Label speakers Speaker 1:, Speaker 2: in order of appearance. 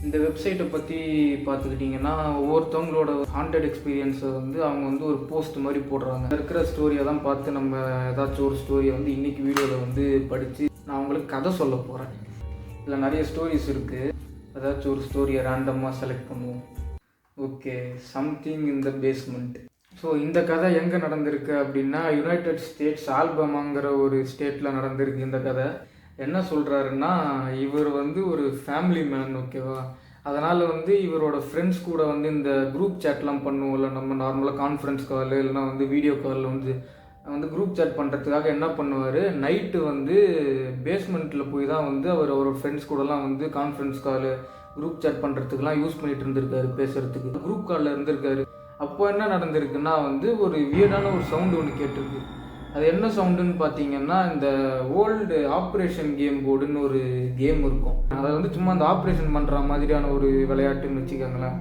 Speaker 1: இந்த வெப்சைட்டை பற்றி பார்த்துக்கிட்டிங்கன்னா ஒவ்வொருத்தவங்களோட ஹாண்டட் எக்ஸ்பீரியன்ஸை வந்து அவங்க வந்து ஒரு போஸ்ட் மாதிரி போடுறாங்க. இருக்கிற ஸ்டோரியை தான் பார்த்து நம்ம ஏதாச்சும் ஒரு ஸ்டோரியை வந்து இன்றைக்கி வீடியோவில் வந்து படித்து நான் அவங்களுக்கு கதை சொல்ல போகிறேன். இதில் நிறைய ஸ்டோரிஸ் இருக்குது. ஏதாச்சும் ஒரு ஸ்டோரியை ரேண்டமாக செலக்ட் பண்ணுவோம். Okay, something in the basement. So இந்த கதை எங்கே நடந்திருக்கு அப்படின்னா யுனைடெட் ஸ்டேட்ஸ் ஆல்பமாங்கிற ஒரு ஸ்டேட்டில் நடந்திருக்கு. இந்த கதை என்ன சொல்கிறாருன்னா, இவர் வந்து ஒரு ஃபேமிலி மேன், ஓகேவா. அதனால் வந்து இவரோட ஃப்ரெண்ட்ஸ் கூட வந்து இந்த குரூப் சேட்லாம் பண்ணுவோம்ல நம்ம நார்மலாக கான்ஃபரன்ஸ் கால் இல்லைனா வந்து வீடியோ காலில் வந்து குரூப் சேட் பண்ணுறதுக்காக என்ன பண்ணுவார், நைட்டு வந்து பேஸ்மெண்ட்டில் போய் தான் வந்து அவரோட ஃப்ரெண்ட்ஸ் கூடலாம் வந்து கான்ஃபரன்ஸ் கால் குரூப் சேட் பண்ணுறதுக்கெலாம் யூஸ் பண்ணிகிட்டு இருந்திருக்காரு, பேசுகிறதுக்கு. குரூப் காலில் இருந்திருக்காரு. அப்போ என்ன நடந்திருக்குன்னா வந்து ஒரு வியர்டான ஒரு சவுண்டு ஒன்று கேட்டிருக்கு. அது என்ன சவுண்டுன்னு பார்த்தீங்கன்னா, இந்த ஓல்டு ஆப்ரேஷன் கேம் போர்டுன்னு ஒரு கேம் இருக்கும். அதை வந்து சும்மா அந்த ஆப்ரேஷன் பண்ணுற மாதிரியான ஒரு விளையாட்டுன்னு வச்சுக்கோங்களேன்.